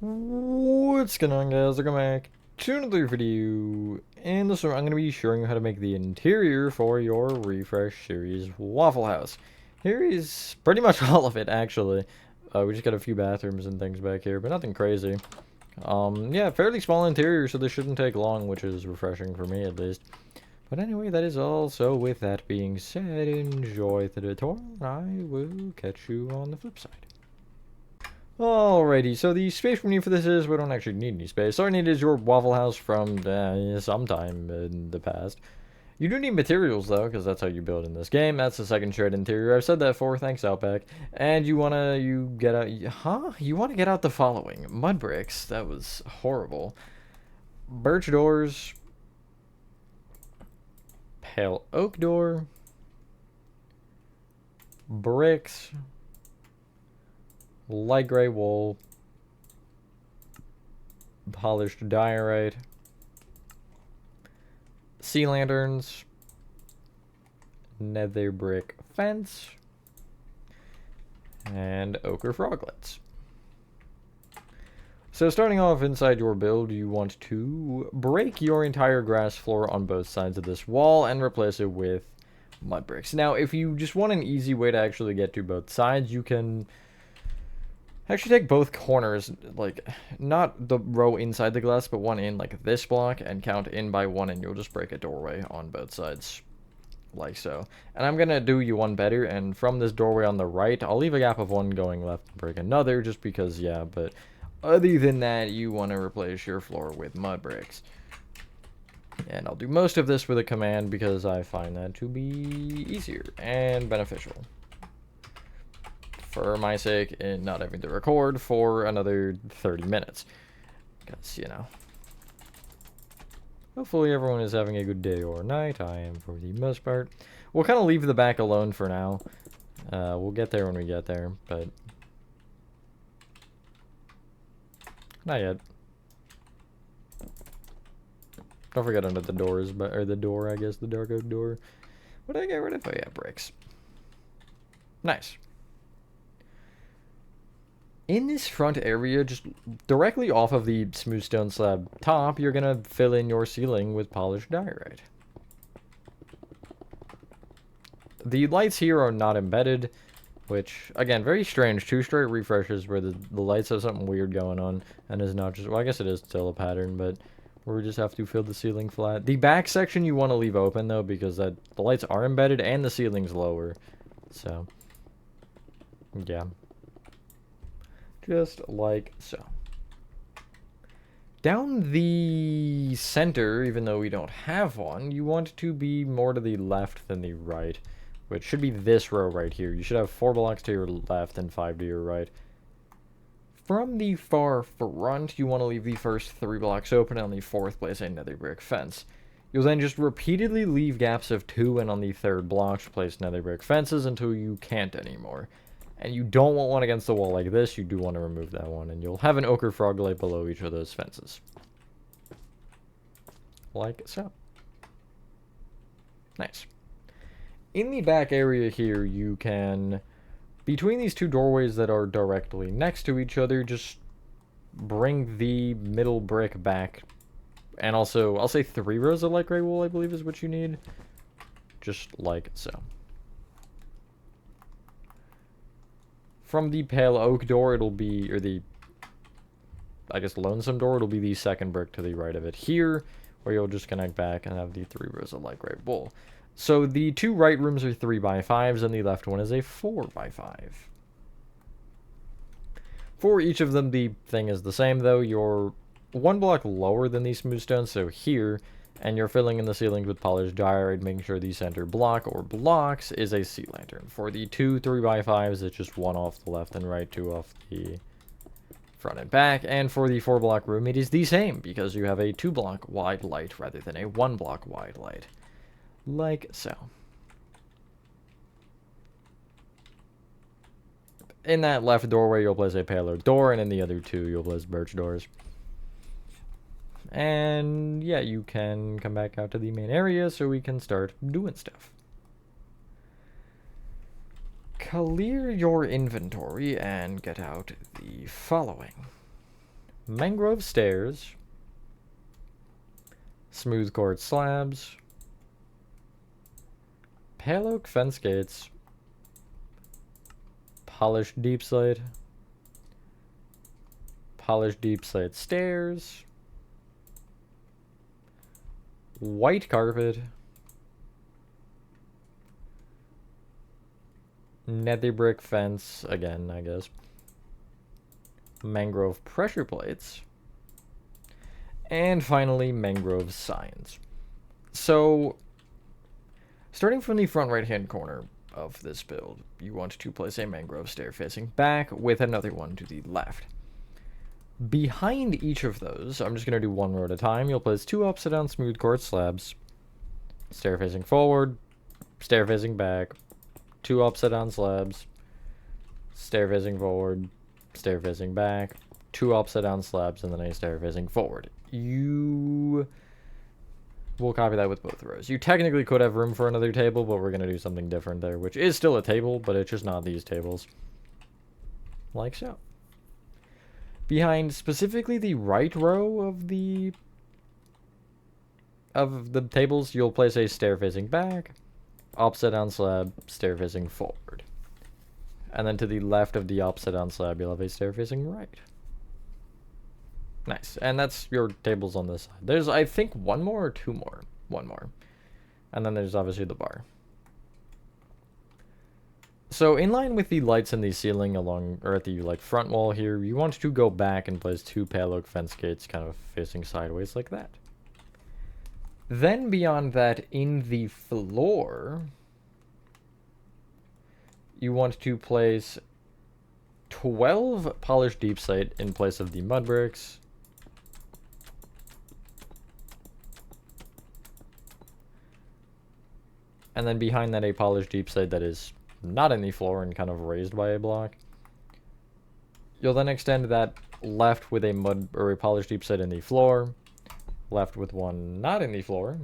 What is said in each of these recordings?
What's going on, guys? Welcome back to another video. In this one, I'm going to be showing you how to make the interior for your Refresh series Waffle House. Here is pretty much all of it, actually. We just got a few bathrooms and things back here, but nothing crazy. Yeah, fairly small interior, so this shouldn't take long, which is refreshing for me, at least. But anyway, that is all. So with that being said, enjoy the tutorial. I will catch you on the flip side. Alrighty, so the space we need for this is we don't actually need any space. All I need is your Waffle House from sometime in the past. You do need materials though, because that's how you build in this game. That's the second shared interior. I've said that before. Thanks, Outback. And you wanna get out? Huh? You wanna get out the following: mud bricks. That was horrible. Birch doors. Pale oak door. Bricks. Light gray wool. Polished diorite, sea lanterns, nether brick fence, and ochre froglets. So starting off inside your build, you want to break your entire grass floor on both sides of this wall and replace it with mud bricks. Now, if you just want an easy way to actually get to both sides, you can actually take both corners, like, not the row inside the glass, but one in, like, this block, and count in by one, and you'll just break a doorway on both sides, like so. And I'm gonna do you one better, and from this doorway on the right, I'll leave a gap of one going left and break another, just because, yeah, but other than that, you want to replace your floor with mud bricks. And I'll do most of this with a command, because I find that to be easier and beneficial. For my sake, in not having to record for another 30 minutes. Because, you know. Hopefully everyone is having a good day or night. I am for the most part. We'll kind of leave the back alone for now. We'll get there when we get there, but... not yet. Don't forget under the doors, or the door, I guess, the dark oak door. What did I get rid of? Oh yeah, bricks. Nice. In this front area, just directly off of the smooth stone slab top, you're going to fill in your ceiling with polished diorite. The lights here are not embedded, which, again, very strange. 2 straight refreshes where the lights have something weird going on, and is not just, well, I guess it is still a pattern, but we just have to fill the ceiling flat. The back section you want to leave open, though, because the lights are embedded and the ceiling's lower. So, yeah. Just like so. Down the center, even though we don't have one, you want to be more to the left than the right, which should be this row right here. You should have 4 blocks to your left and 5 to your right. From the far front, you want to leave the first 3 blocks open, and on the 4th place a nether brick fence. You'll then just repeatedly leave gaps of 2, and on the 3rd block place nether brick fences until you can't anymore. And you don't want one against the wall like this. You do want to remove that one. And you'll have an ochre froglet below each of those fences. Like so. Nice. In the back area here, you can, between these 2 doorways that are directly next to each other, just bring the middle brick back. And also, I'll say 3 rows of light gray wool, I believe is what you need. Just like so. From the pale oak door, it'll be, or the, I guess, lonesome door, it'll be the 2nd brick to the right of it here, where you'll just connect back and have the 3 rows of light gray wool. So the 2 right rooms are 3x5s, and the left one is a 4x5. For each of them, the thing is the same, though. You're 1 block lower than these smooth stones, so here, and you're filling in the ceilings with polished diorite, making sure the center block or blocks is a sea lantern. For the 2 3x5s, it's just 1 off the left and right, 2 off the front and back. And for the 4 block room, it is the same, because you have a 2 block wide light rather than a 1 block wide light. Like so. In that left doorway, you'll place a paler door, and in the other 2, you'll place birch doors. And yeah, you can come back out to the main area so we can start doing stuff. Clear your inventory and get out the following: mangrove stairs, smooth quartz slabs, pale oak fence gates, polished deep slate stairs, white carpet, nether brick fence, again, I guess, mangrove pressure plates, and finally mangrove signs. So, starting from the front right hand corner of this build, you want to place a mangrove stair facing back with another one to the left. Behind each of those, I'm just going to do one row at a time. You'll place 2 upside down smooth quartz slabs, stair facing forward, stair facing back, 2 upside down slabs, stair facing forward, stair facing back, 2 upside down slabs, and then a stair facing forward. You will copy that with both rows. You technically could have room for another table, but we're going to do something different there, which is still a table, but it's just not these tables. Like so. Behind specifically the right row of the tables, you'll place a stair facing back, upside down slab, stair facing forward. And then to the left of the upside down slab, you'll have a stair facing right. Nice. And that's your tables on this side. There's, I think, one more or 2 more. One more. And then there's obviously the bar. So in line with the lights in the ceiling along, or at the like front wall here, you want to go back and place 2 pale oak fence gates kind of facing sideways like that. Then beyond that, in the floor, you want to place 12 polished deep slate in place of the mud bricks. And then behind that, a polished deep slate that is not in the floor and kind of raised by a block. You'll then extend that left with a mud or a polished deep slate in the floor, left with one not in the floor,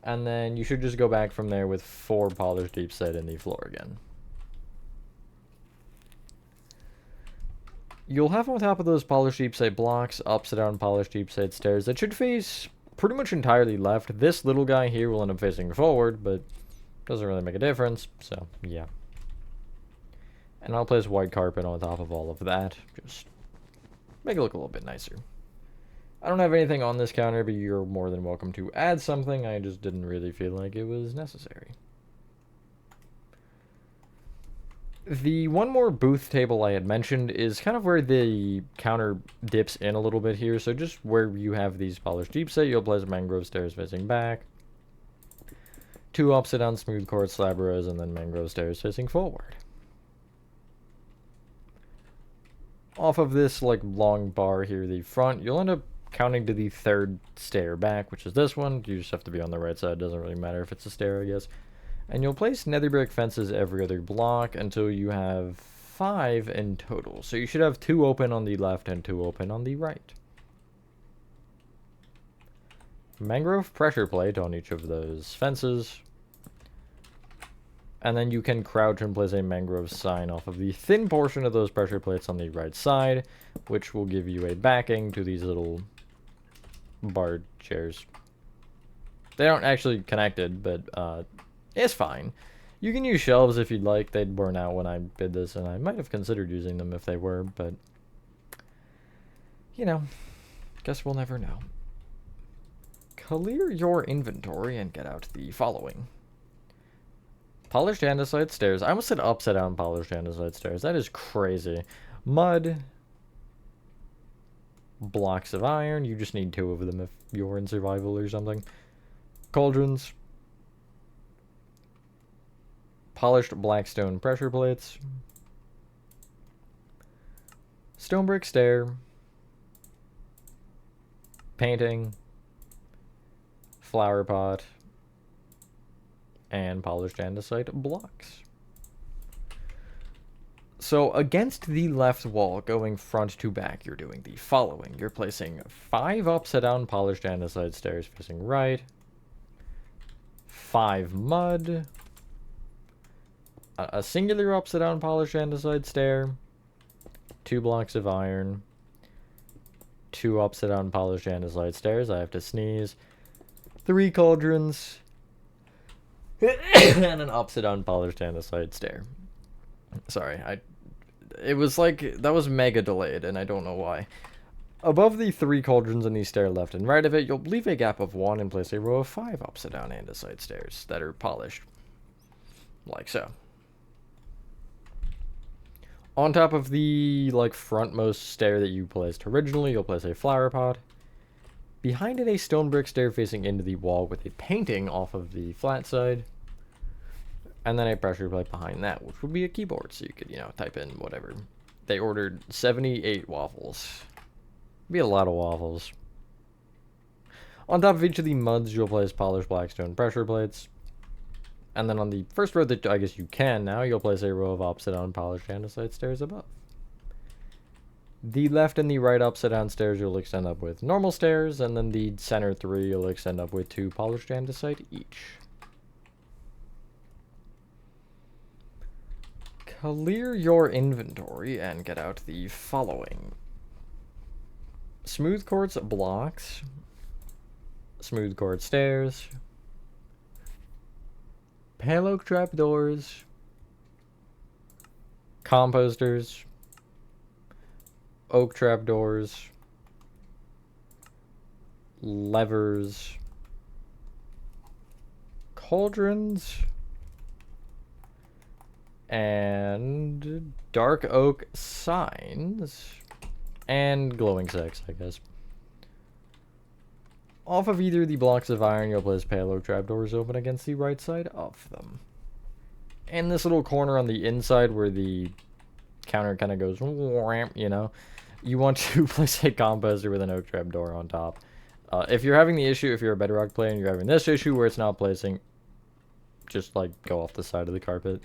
and then you should just go back from there with 4 polished deep slate in the floor again. You'll have on top of those polished deep slate blocks, upside down polished deep slate stairs that should face pretty much entirely left. This little guy here will end up facing forward, but doesn't really make a difference, so yeah. And I'll place white carpet on top of all of that, just make it look a little bit nicer. I don't have anything on this counter, but you're more than welcome to add something. I just didn't really feel like it was necessary. The one more booth table I had mentioned is kind of where the counter dips in a little bit here. So just where you have these polished deep slate, you'll place mangrove stairs facing back, 2 upside down smooth quartz slab rows, and then mangrove stairs facing forward. Off of this like long bar here, the front, you'll end up counting to the 3rd stair back, which is this one. You just have to be on the right side. Doesn't really matter if it's a stair, I guess. And you'll place nether brick fences every other block until you have 5 in total. So you should have 2 open on the left and 2 open on the right. Mangrove pressure plate on each of those fences. And then you can crouch and place a mangrove sign off of the thin portion of those pressure plates on the right side, which will give you a backing to these little bar chairs. They aren't actually connected, but it's fine. You can use shelves if you'd like. They'd burn out when I did this, and I might have considered using them if they were, but you know, guess we'll never know. Clear your inventory and get out the following. Polished andesite stairs. I almost said upside down polished andesite stairs. That is crazy. Mud. Blocks of iron. You just need 2 of them if you're in survival or something. Cauldrons. Polished blackstone pressure plates. Stone brick stair. Painting. Flower pot. And polished andesite blocks. So against the left wall, going front to back, you're doing the following. You're placing 5 upside down polished andesite stairs facing right, 5 mud, a singular upside down polished andesite stair, 2 blocks of iron, 2 upside down polished andesite stairs. I have to sneeze. 3 cauldrons. And an upside down polished andesite stair. Sorry, it was like, that was mega delayed, and I don't know why. Above the 3 cauldrons in the stair left and right of it, you'll leave a gap of 1 and place a row of 5 upside down andesite stairs that are polished. Like so. On top of the, like, frontmost stair that you placed originally, you'll place a flower pot. Behind it, a stone brick stair facing into the wall with a painting off of the flat side. And then a pressure plate behind that, which would be a keyboard, so you could, you know, type in whatever. They ordered 78 waffles. Be a lot of waffles. On top of each of the muds, you'll place polished blackstone pressure plates. And then on the first row that I guess you can now, you'll place a row of upside down polished andesite stairs above. The left and the right upside down stairs you'll extend up with normal stairs, and then the center 3 you'll extend up with 2 polished andesite each. Clear your inventory and get out the following: smooth quartz blocks, smooth quartz stairs, pale oak trapdoors, composters, oak trapdoors, levers, cauldrons, and dark oak signs, and glowing sacks, I guess. Off of either the blocks of iron, you'll place pale oak trapdoors open against the right side of them. In this little corner on the inside where the counter kind of goes, you know, you want to place a composter with an oak trapdoor on top. If you're having the issue, if you're a Bedrock player and you're having this issue where it's not placing, just like go off the side of the carpet.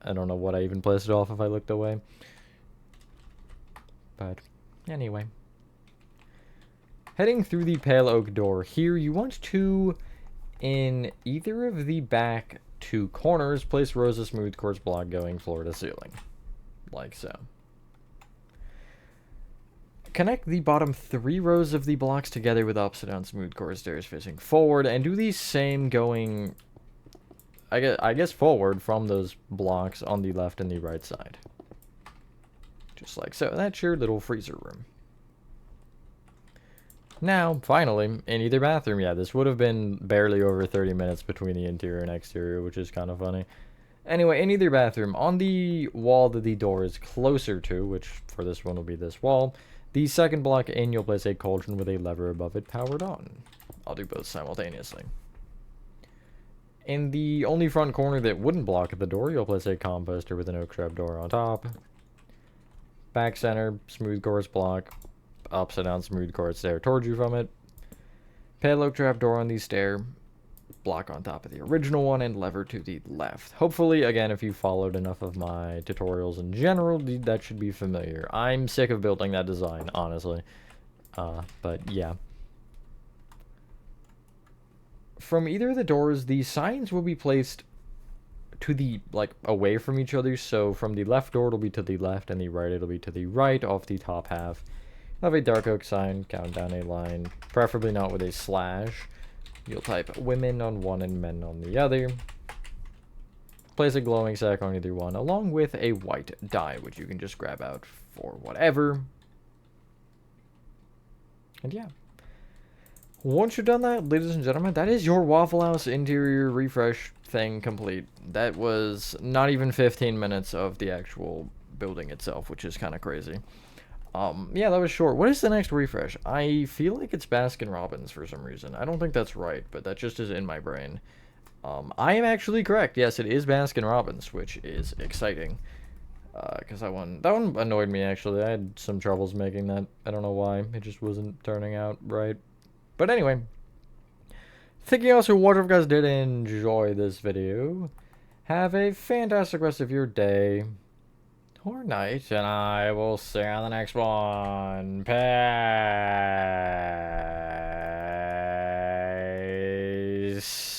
I don't know what I even placed it off if I looked away. But anyway. Heading through the pale oak door here, you want to, in either of the back 2 corners, place rows of smooth quartz block going floor to ceiling. Like so. Connect the bottom 3 rows of the blocks together with upside down smooth quartz stairs facing forward, and do the same going, I guess forward from those blocks on the left and the right side. Just like so. That's your little freezer room. Now, finally, in either bathroom, yeah, this would have been barely over 30 minutes between the interior and exterior, which is kind of funny. Anyway, in either bathroom, on the wall that the door is closer to, which for this one will be this wall, the second block in, you'll place a cauldron with a lever above it powered on. I'll do both simultaneously. In the only front corner that wouldn't block the door, you'll place a composter with an oak trapdoor on top. Back center, smooth quartz block, upside down smooth quartz stair towards you from it. Pale oak trapdoor on the stair, block on top of the original one, and lever to the left. Hopefully, again, if you followed enough of my tutorials in general, that should be familiar. I'm sick of building that design, honestly. But yeah. From either of the doors, the signs will be placed to the, like, away from each other. So from the left door, it'll be to the left, and the right, it'll be to the right off the top half. You'll have a dark oak sign, count down a line, preferably not with a slash. You'll type women on one and men on the other. Place a glowing sack on either one, along with a white dye, which you can just grab out for whatever. And yeah. Once you've done that, ladies and gentlemen, that is your Waffle House interior refresh thing complete. That was not even 15 minutes of the actual building itself, which is kind of crazy. Yeah, that was short. What is the next refresh? I feel like it's Baskin-Robbins for some reason. I don't think that's right, but that just is in my brain. I am actually correct. Yes, it is Baskin-Robbins, which is exciting. Because that one annoyed me, actually. I had some troubles making that. I don't know why. It just wasn't turning out right. But anyway. Thank you guys for watching. If you guys did enjoy this video, have a fantastic rest of your day or night, and I will see you on the next one. Peace.